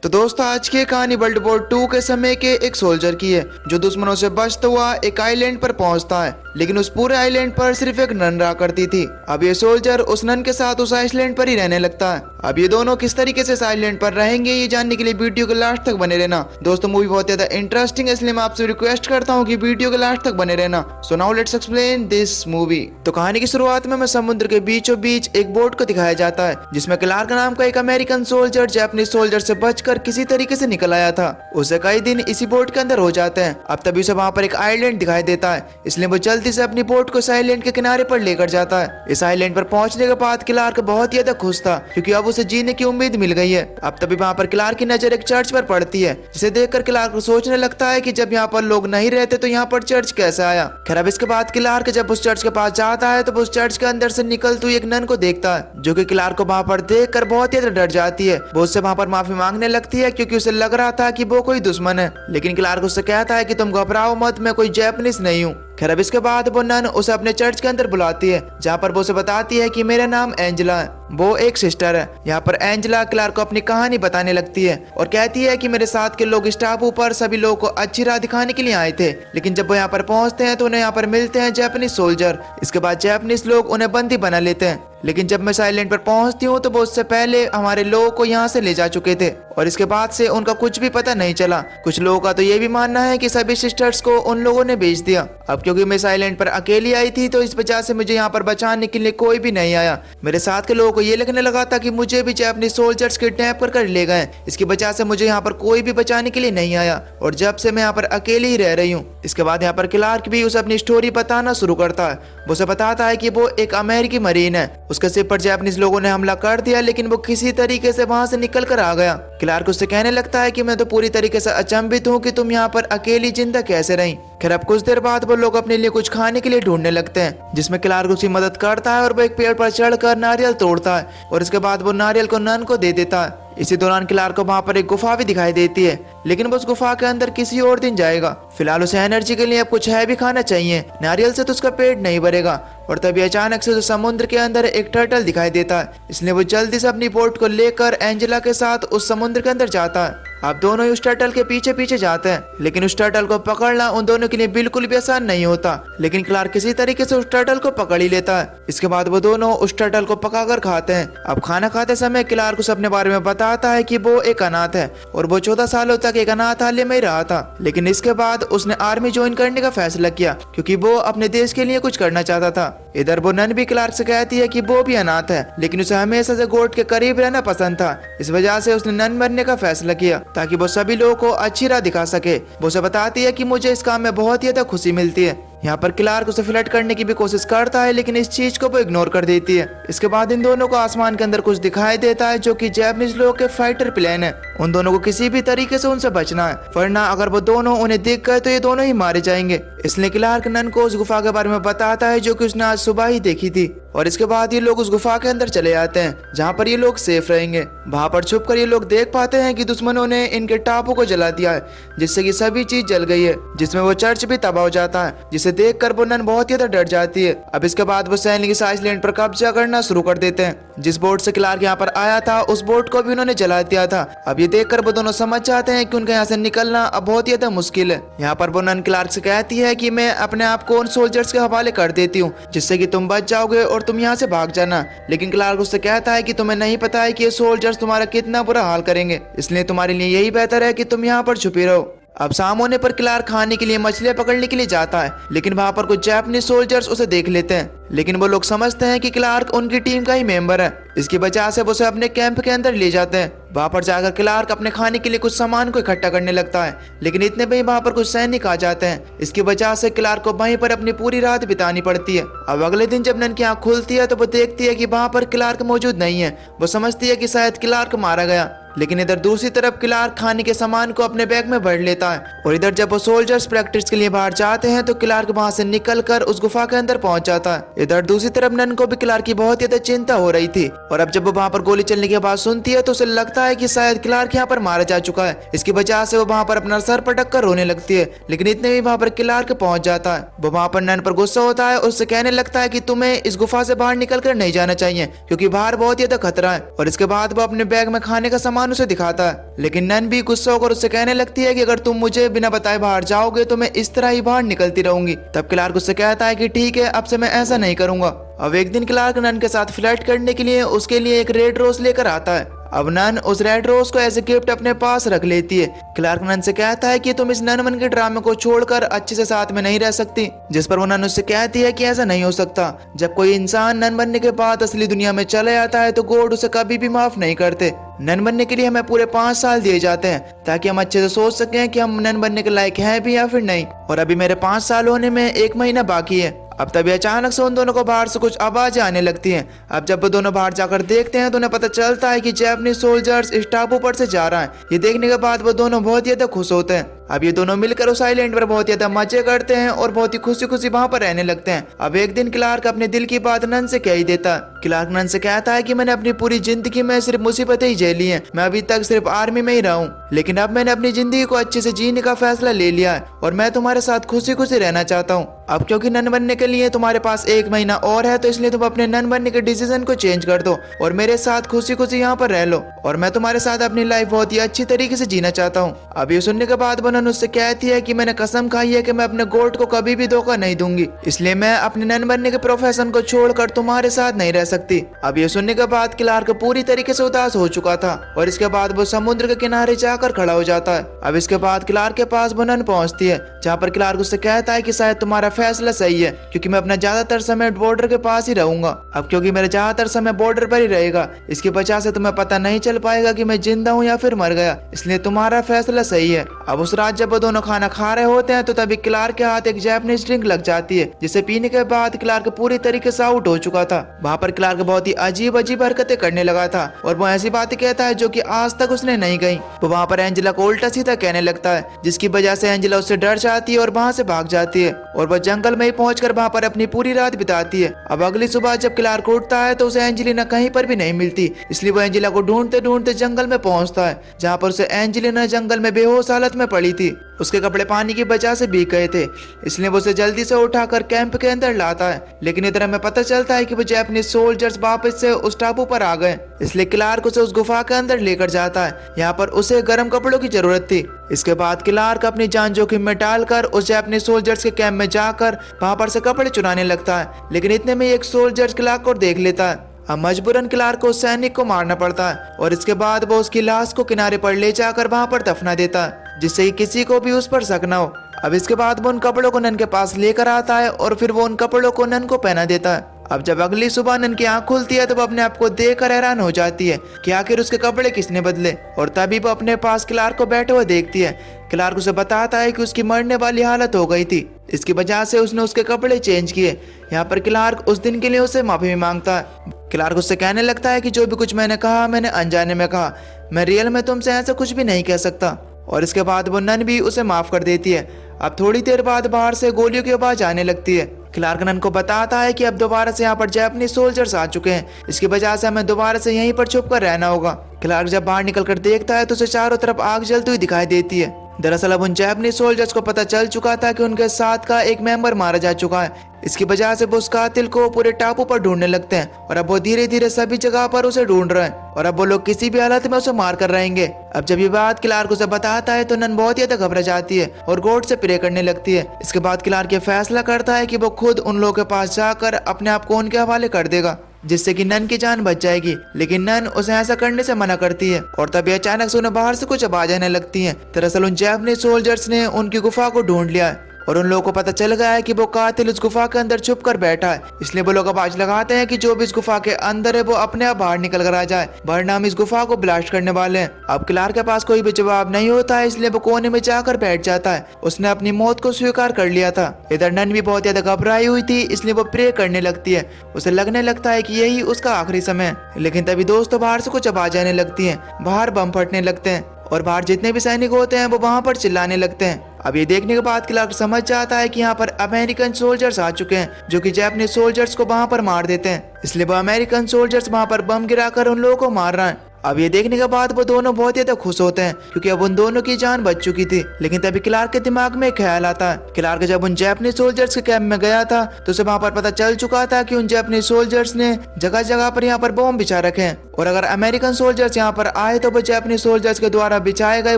तो दोस्तों आज की कहानी वर्ल्ड वॉर 2 के समय के एक सोल्जर की है जो दुश्मनों से बचता हुआ एक आइलैंड पर पहुंचता है, लेकिन उस पूरे आइलैंड पर सिर्फ एक नन रहा करती थी। अब ये सोल्जर उस नन के साथ उस आइलैंड पर ही रहने लगता है। अब ये दोनों किस तरीके से इस आइलैंड पर रहेंगे ये जानने के लिए वीडियो के लास्ट तक बने रहना। दोस्तों मूवी बहुत ज्यादा इंटरेस्टिंग है, इसलिए मैं आपसे रिक्वेस्ट करता हूँ कि वीडियो के लास्ट तक बने रहना। So now let's explain this movie. तो कहानी की शुरुआत में समुद्र के बीचों बीच एक बोट को दिखाया जाता है जिसमें क्लार्क नाम का एक अमेरिकन सोल्जर जापानीज सोल्जर से बचकर किसी तरीके से निकल आया था। उसे कई दिन इसी बोट के अंदर हो जाते हैं। अब तभी उसे वहाँ पर एक आइलैंड दिखाई देता है, इसलिए वो जल्दी से अपनी बोट को इस आइलैंड के किनारे पर लेकर जाता है। इस आइलैंड पर पहुंचने के बाद क्लार्क बहुत ज्यादा खुश था क्योंकि अब उसे जीने की उम्मीद मिल गई है। अब तभी वहाँ पर क्लार्क की नजर एक चर्च पर पड़ती है, जिसे देखकर क्लार्क सोचने लगता है कि जब यहाँ पर लोग नहीं रहते तो यहाँ पर चर्च कैसे आया। खैर अब इसके बाद क्लार्क जब उस चर्च के पास जाता है तो उस चर्च के अंदर से निकलती हुई एक नन को देखता है जो कि क्लार्क को वहाँ पर देखकर बहुत ज्यादा डर जाती है। वो उससे वहाँ पर माफी मांगने लगती है क्योंकि उसे लग रहा था कि वो कोई दुश्मन है, लेकिन क्लार्क उससे कहता है कि तुम घबराओ मत, मैं कोई जापानीज नहीं हूँ। खैर अब इसके बाद वो नन उसे अपने चर्च के अंदर बुलाती है जहाँ पर वो उसे बताती है कि मेरा नाम एंजेला है, वो एक सिस्टर है। यहाँ पर एंजेला क्लार्क को अपनी कहानी बताने लगती है और कहती है कि मेरे साथ के लोग इस टापू पर सभी लोगों को अच्छी राह दिखाने के लिए आए थे, लेकिन जब वो यहाँ पर पहुंचते हैं तो उन्हें यहाँ पर मिलते हैं जापानीज सोल्जर। इसके बाद जापानीज लोग उन्हें बंदी बना लेते हैं, लेकिन जब मैं आइलैंड पर पहुंचती हूँ तो वो उससे पहले हमारे लोगों को यहाँ से ले जा चुके थे और इसके बाद से उनका कुछ भी पता नहीं चला। कुछ लोगों का तो ये भी मानना है कि सभी सिस्टर्स को उन लोगों ने बेच दिया। अब क्योंकि मैं इस आइलैंड पर अकेली आई थी तो इस वजह से मुझे यहाँ पर बचाने के लिए कोई भी नहीं आया। मेरे साथ के लोगों को ये लगने लगा था कि मुझे भी अपने सोल्जर्स किडनैप कर ले गए, इसकी वजह से मुझे यहाँ पर कोई भी बचाने के लिए नहीं आया और जब से मैं यहाँ पर अकेली ही रह रही हूँ। इसके बाद यहाँ पर क्लार्क भी उसे अपनी स्टोरी बताना शुरू करता है। वो उसे बताता है कि वो एक अमेरिकी मरीन है, उसके सिर पर जापानीज लोगों ने हमला कर दिया लेकिन वो किसी तरीके से वहां से निकल कर आ गया। क्लार्क उससे कहने लगता है कि मैं तो पूरी तरीके से अचंभित हूँ कि तुम यहाँ पर अकेली जिंदा कैसे रही। खैर अब कुछ देर बाद वो लोग अपने लिए कुछ खाने के लिए ढूंढने लगते हैं, जिसमें क्लार्क उसकी मदद करता है और वो एक पेड़ पर चढ़कर नारियल तोड़ता है और इसके बाद वो नारियल को नन को दे देता है। इसी दौरान क्लार्क को वहां पर एक गुफा भी दिखाई देती है, लेकिन वो उस गुफा के अंदर किसी और दिन जाएगा। फिलहाल उसे एनर्जी के लिए अब कुछ है भी खाना चाहिए, नारियल से तो उसका पेट नहीं भरेगा। और तभी अचानक से समुद्र के अंदर एक टर्टल दिखाई देता है, इसलिए वो जल्दी से अपनी बोट को लेकर एंजेला के साथ उस समुद्र के अंदर जाता है। अब दोनों ही उस टर्टल के पीछे पीछे जाते हैं, लेकिन उस टर्टल को पकड़ना उन दोनों के लिए बिल्कुल भी आसान नहीं होता, लेकिन क्लार्क किसी तरीके से उस टर्टल को पकड़ ही लेता है। इसके बाद वो दोनों उस टर्टल को पकाकर खाते हैं। अब खाना खाते समय क्लार्क उसे अपने बारे में बताता है कि वो एक अनाथ है और वो 14 सालों तक एक अनाथालय में ही रहा था, लेकिन इसके बाद उसने आर्मी ज्वाइन करने का फैसला किया क्योंकि वो अपने देश के लिए कुछ करना चाहता था। इधर वो नन भी क्लार्क से कहती है कि वो भी अनाथ है, लेकिन उसे हमेशा से गॉड के करीब रहना पसंद था, इस वजह से उसने नन बनने का फैसला किया ताकि वो सभी लोगों को अच्छी राह दिखा सके। वो उसे बताती है कि मुझे इस काम में बहुत ज्यादा खुशी मिलती है। यहाँ पर क्लार्क उसे फ्लर्ट करने की भी कोशिश करता है, लेकिन इस चीज को वो इग्नोर कर देती है। इसके बाद इन दोनों को आसमान के अंदर कुछ दिखाई देता है जो कि जापानीज लोगों के फाइटर प्लेन है। उन दोनों को किसी भी तरीके से उनसे बचना है, वरना अगर वो दोनों उन्हें दिख गए तो ये दोनों ही मारे जाएंगे। इसलिए क्लार्क नन को उस गुफा के बारे में बताता है जो कि उसने आज सुबह ही देखी थी और इसके बाद ये लोग उस गुफा के अंदर चले जाते हैं जहाँ पर ये लोग सेफ रहेंगे। वहाँ पर छुप कर ये लोग देख पाते हैं कि दुश्मनों ने इनके टापू को जला दिया है, जिससे कि सभी चीज जल गई है, जिसमें वो चर्च भी तबाह हो जाता है, जिसे देखकर वो नन बहुत ज्यादा डर जाती है। अब इसके बाद वो सैनिक इस आइलैंड पर कब्जा करना शुरू कर देते हैं। जिस बोट से क्लार्क यहाँ पर आया था उस बोट को भी उन्होंने जला दिया था। अब ये देखकर वो दोनों समझ जाते हैं कि उनका यहाँ से निकलना अब बहुत ज्यादा मुश्किल है। यहाँ पर वो नन क्लार्क से कहती है कि मैं अपने आप को उन सोल्जर्स के हवाले कर देती हूँ जिससे कि तुम बच जाओगे और तुम यहाँ से भाग जाना, लेकिन क्लार्क उससे कहता है कि तुम्हें नहीं पता है कि ये सोल्जर्स तुम्हारा कितना बुरा हाल करेंगे, इसलिए तुम्हारे लिए यही बेहतर है कि तुम यहाँ पर छुपी रहो। अब शाम होने पर क्लार्क खाने के लिए मछलियां पकड़ने के लिए जाता है, लेकिन वहां पर कुछ जापानीज सोल्जर्स उसे देख लेते हैं, लेकिन वो लोग समझते हैं कि क्लार्क उनकी टीम का ही मेंबर है। इसकी वजह से वो उसे अपने कैंप के अंदर ले जाते हैं। वहां पर जाकर क्लार्क अपने खाने के लिए कुछ सामान को इकट्ठा करने लगता है, लेकिन इतने में ही वहां पर कुछ सैनिक आ जाते हैं। इसकी वजह से क्लार्क को वहीं पर अपनी पूरी रात बितानी पड़ती है। अब अगले दिन जब नन की आंख खुलती है तो वो देखती है कि वहां पर क्लार्क मौजूद नहीं है। वो समझती है कि शायद क्लार्क मारा गया, लेकिन इधर दूसरी तरफ क्लार्क खाने के सामान को अपने बैग में भर लेता है और इधर जब वो सोल्जर्स प्रैक्टिस के लिए बाहर जाते हैं तो क्लार्क वहां से निकलकर उस गुफा के अंदर पहुंच जाता है। इधर दूसरी तरफ नन को भी क्लार्क की बहुत ज्यादा चिंता हो रही थी और अब जब वो वहां पर गोली चलने की आवाज सुनती है तो उसे लगता है कि शायद क्लार्क यहाँ पर मारा जा चुका है। इसकी वजह से वो वहां पर अपना सर पटक कर रोने लगती है, लेकिन इतने में वहां पर क्लार्क पहुंच जाता है। वो वहां पर नन पर गुस्सा होता है और उससे कहने लगता है कि तुम्हें इस गुफा से बाहर निकल कर नहीं जाना चाहिए क्योंकि बाहर बहुत ज्यादा खतरा है। और इसके बाद वो अपने बैग में खाने का सामान सामान उसे दिखाता है, लेकिन नन भी गुस्सा होकर उससे कहने लगती है कि अगर तुम मुझे बिना बताए बाहर जाओगे तो मैं इस तरह ही बाहर निकलती रहूंगी। तब क्लार्क उससे कहता है कि ठीक है, अब से मैं ऐसा नहीं करूंगा। अब एक दिन क्लार्क नन के साथ फ्लर्ट करने के लिए उसके लिए एक रेड रोज लेकर आता है। अब नन उस रेड रोज को एज ए गिफ्ट अपने पास रख लेती है। क्लार्क नन से कहता है कि तुम इस नन मन के ड्रामे को छोड़कर अच्छे से साथ में नहीं रह सकती, जिस पर वो नन उससे कहती है कि ऐसा नहीं हो सकता। जब कोई इंसान नन बनने के बाद असली दुनिया में चले आता है तो गॉड उसे कभी भी माफ नहीं करते। नन बनने के लिए हमें पूरे 5 साल दिए जाते हैं ताकि हम अच्छे से सोच सकें कि हम नन बनने के लायक हैं भी या फिर नहीं। और अभी मेरे 5 साल होने में 1 महीना बाकी है। अब तभी अचानक से उन दोनों को बाहर से कुछ आवाजें आने लगती हैं। अब जब वो दोनों बाहर जाकर देखते हैं तो उन्हें पता चलता है कि जैपनीज सोल्जर्स इस टापू पर से जा रहा है। ये देखने के बाद वो दोनों बहुत ज्यादा खुश होते हैं। अब ये दोनों मिलकर उस आइलैंड पर बहुत ज्यादा मजे करते हैं और बहुत ही खुशी खुशी वहाँ पर रहने लगते हैं। अब एक दिन क्लार्क अपने दिल की बात नन से कह ही देता है। क्लार्क नन से कहता है कि मैंने अपनी पूरी जिंदगी में सिर्फ मुसीबतें ही झेली हैं। मैं अभी तक सिर्फ आर्मी में ही रहा हूँ, लेकिन अब मैंने अपनी जिंदगी को अच्छे से जीने का फैसला ले लिया है और मैं तुम्हारे साथ खुशी खुशी रहना चाहता हूँ। अब क्योंकि नन बनने के लिए तुम्हारे पास 1 महीना और है, तो इसलिए तुम अपने नन बनने के डिसीजन को चेंज कर दो और मेरे साथ खुशी खुशी यहाँ पर रह लो और मैं तुम्हारे साथ अपनी लाइफ बहुत ही अच्छी तरीके से जीना चाहता हूँ। अब ये सुनने के बाद वो नन उससे कहती है कि मैंने कसम खाई है कि मैं अपने गॉड को कभी भी धोखा नहीं दूंगी, इसलिए मैं अपने नन बनने के प्रोफेशन को छोड़कर तुम्हारे साथ नहीं रह सकती। अब ये सुनने के बाद क्लार्क पूरी तरीके से उदास हो चुका था और इसके बाद वो समुद्र के किनारे जाकर खड़ा हो जाता है। अब इसके बाद क्लार्क के पास वो नन पहुंचती है, जहाँ पर क्लार्क उससे कहता है कि शायद तुम्हारा फैसला सही है, क्योंकि मैं अपना ज्यादातर समय बॉर्डर के पास ही रहूंगा। अब क्योंकि मेरा ज्यादातर समय बॉर्डर पर ही रहेगा, इसकी वजह से तुम्हें पता नहीं चल पाएगा कि मैं जिंदा हूँ या फिर मर गया, इसलिए तुम्हारा फैसला सही है। अब उस रात जब वो दोनों खाना खा रहे होते हैं तो तभी क्लार्क के हाथ एक जैपनीज ड्रिंक लग जाती है, जिसे पीने के बाद क्लार्क पूरी तरीके से आउट हो चुका था। वहाँ पर क्लार्क बहुत ही अजीब अजीब हरकतें करने लगा था और वो ऐसी बातें कहता है जो कि आज तक उसने नहीं कही। वो वहाँ पर एंजेला को उल्टा सीधा कहने लगता है, जिसकी वजह से एंजेला उससे डर जाती है और वहाँ से भाग जाती है और वह जंगल में ही पहुंचकर वहाँ पर अपनी पूरी रात बिताती है। अब अगली सुबह जब क्लार्क उठता है तो उसे एंजेलिना कहीं पर भी नहीं मिलती, इसलिए वो एंजेला को ढूंढते ढूंढते जंगल में पहुंचता है, जहाँ पर उसे एंजेलिना जंगल में बेहोश हालत में पड़ी थी। उसके कपड़े पानी की वजह से भीग गए थे, इसलिए वो उसे जल्दी से उठाकर कैंप के अंदर लाता है। लेकिन इधर हमें पता चलता है कि वो जैपनीज सोल्जर्स वापस से उस टापू पर आ गए, इसलिए क्लार्क उसे उस गुफा के अंदर लेकर जाता है। यहाँ पर उसे गर्म कपड़ों की जरूरत थी। इसके बाद क्लार्क अपनी जान जोखिम में डालकर उस जैपनीज सोल्जर्स के कैंप में जाकर वहाँ पर से कपड़े चुराने लगता है, लेकिन इतने में एक सोल्जर क्लार्क को देख लेता है। अब मजबूरन क्लार्क को उस सैनिक को मारना पड़ता है और इसके बाद वो उसकी लाश को किनारे पर ले जाकर वहाँ पर दफना देता है, जिससे कि किसी को भी उस पर शक न हो। अब इसके बाद वो उन कपड़ों को नन के पास लेकर आता है और फिर वो उन कपड़ों को नन को पहना देता है। अब जब अगली सुबह नन की आंख खुलती है तो वो अपने आप को देखकर हैरान हो जाती है कि आखिर उसके कपड़े किसने बदले, और तभी वो अपने पास क्लार्क को बैठे हुए देखती है। क्लार्क उसे बताता है कि उसकी मरने वाली हालत हो गई थी, इसकी वजह से उसने उसके कपड़े चेंज किए। यहाँ पर क्लार्क उस दिन के लिए उसे माफी मांगता है। क्लार्क उससे कहने लगता है कि जो भी कुछ मैंने कहा मैंने अनजाने में कहा, मैं रियल में तुमसे ऐसा कुछ भी नहीं कह सकता। और इसके बाद वो नन भी उसे माफ कर देती है। अब थोड़ी देर बाद बाहर से गोलियों की आवाज आने लगती है। क्लार्क नन को बताता है कि अब दोबारा से यहाँ पर जैपनीज सोल्जर्स आ चुके हैं, इसकी वजह से हमें दोबारा से यहीं पर छुप कर रहना होगा। क्लार्क जब बाहर निकल कर देखता है तो उसे चारों तरफ आग जलती हुई दिखाई देती है। दरअसल अब उन जैपनीज सोल्जर्स को पता चल चुका था कि उनके साथ का एक मेंबर मारा जा चुका है। इसकी वजह से वो उस कातिल को पूरे टापू पर ढूंढने लगते हैं और अब वो धीरे धीरे सभी जगह पर उसे ढूंढ रहे हैं और अब वो लोग किसी भी हालत में उसे मार कर रहेंगे। अब जब ये बात क्लार्क उसे बताता है तो नन बहुत ज्यादा घबरा जाती है और गॉड से प्रे करने लगती है। इसके बाद क्लार्क ये फैसला करता है कि वो खुद उन लोगों के पास जाकर अपने आप को उनके हवाले कर देगा, जिससे कि नन की जान बच जाएगी। लेकिन नन उसे ऐसा करने से मना करती है और तभी अचानक से उन्हें बाहर से कुछ आवाज आने लगती है। दरअसल उन जैपनीज सोल्जर्स ने उनकी गुफा को ढूंढ लिया है और उन लोगों को पता चल गया है कि वो कातिल उस गुफा के अंदर छुप कर बैठा है, इसलिए वो लोग आवाज लगाते हैं कि जो भी इस गुफा के अंदर है वो अपने आप बाहर निकल कर आ जाए, वरना हम इस गुफा को ब्लास्ट करने वाले हैं। अब क्लार्क के पास कोई भी जवाब नहीं होता है, इसलिए वो कोने में जाकर बैठ जाता है। उसने अपनी मौत को स्वीकार कर लिया था। इधर नन भी बहुत ज्यादा घबराई हुई थी, इसलिए वो प्रे करने लगती है। उसे लगने लगता है कि यही उसका आखिरी समय है। लेकिन तभी दोस्तों बाहर से कुछ आवाज आने लगती है, बाहर बम फटने लगते हैं और बाहर जितने भी सैनिक होते हैं वो वहाँ पर चिल्लाने लगते हैं। अब ये देखने के बाद क्लार्क समझ जाता है कि यहाँ पर अमेरिकन सोल्जर्स आ चुके हैं जो कि जैपनीज सोल्जर्स को वहाँ पर मार देते हैं, इसलिए वो अमेरिकन सोल्जर्स वहाँ पर बम गिराकर उन लोगों को मार रहा है। अब ये देखने के बाद वो दोनों बहुत ही ज्यादा खुश होते हैं क्योंकि अब उन दोनों की जान बच चुकी थी। लेकिन तभी क्लार्क के दिमाग में एक ख्याल आता है। क्लार्क जब उन जापानीज सोल्जर्स के कैंप में गया था तो उसे वहाँ पर पता चल चुका था कि उन जापानीज सोल्जर्स ने जगह जगह पर यहाँ पर बॉम्ब बिछा रखे हैं और अगर अमेरिकन सोल्जर्स यहाँ पर आए तो वो जापानीज सोल्जर्स के द्वारा बिछाए गए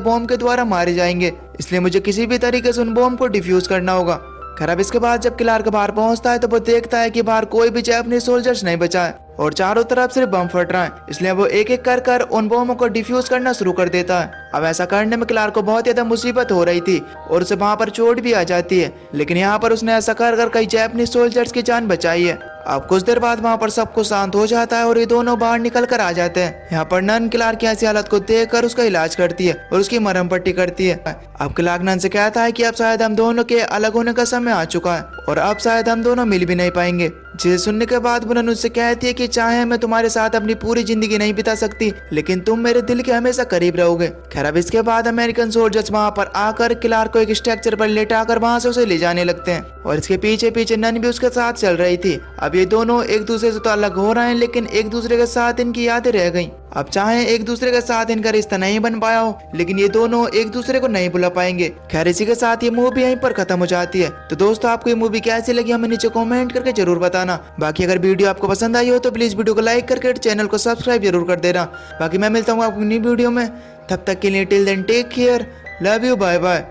बॉम्ब के द्वारा मारे जाएंगे। इसलिए मुझे किसी भी तरीके से उन बॉम्ब को डिफ्यूज करना होगा। खैर अब इसके बाद जब क्लार्क बाहर पहुंचता है तो वो देखता है कि बाहर कोई भी जापानीज सोल्जर्स नहीं बचा है और चारों तरफ सिर्फ बम फट रहा है। इसलिए वो एक एक कर उन बमों को डिफ्यूज करना शुरू कर देता है। अब ऐसा करने में क्लार्क को बहुत ज्यादा मुसीबत हो रही थी और उसे वहां पर चोट भी आ जाती है, लेकिन यहाँ पर उसने ऐसा कर कई जापानीज सोल्जर्स की जान बचाई है। अब कुछ देर बाद वहाँ पर सब कुछ शांत हो जाता है और ये दोनों बाहर निकल कर आ जाते हैं। यहाँ पर नन क्लार्क की ऐसी हालत को देखकर उसका इलाज करती है और उसकी मरहम पट्टी करती है। अब क्लार्क नन से कहता है कि अब शायद हम दोनों के अलग होने का समय आ चुका है और अब शायद हम दोनों मिल भी नहीं पाएंगे। जिसे सुनने के बाद वो नन उससे कहती है कि चाहे मैं तुम्हारे साथ अपनी पूरी जिंदगी नहीं बिता सकती लेकिन तुम मेरे दिल के हमेशा करीब रहोगे। खैर अब इसके बाद अमेरिकन सोल्जर्स वहाँ पर आकर क्लार्क को एक स्ट्रक्चर पर लेटाकर वहाँ से उसे ले जाने लगते हैं और इसके पीछे पीछे नन भी उसके साथ चल रही थी। अब ये दोनों एक दूसरे से तो अलग हो रहे हैं लेकिन एक दूसरे के साथ इनकी यादें रह गई। अब चाहे एक दूसरे के साथ इनका रिश्ता नहीं बन पाया हो लेकिन ये दोनों एक दूसरे को नहीं भुला पाएंगे। खैर इसी के साथ ये मूवी यहीं पर खत्म हो जाती है। तो दोस्तों आपको ये मूवी कैसी लगी हमें नीचे कमेंट करके जरूर बताना। बाकी अगर वीडियो आपको पसंद आई हो तो प्लीज वीडियो को लाइक करके चैनल को सब्सक्राइब जरूर कर देना। बाकी मैं मिलता हूँ आपको नई वीडियो में, तब तक के लिए till then take care, love you, bye bye.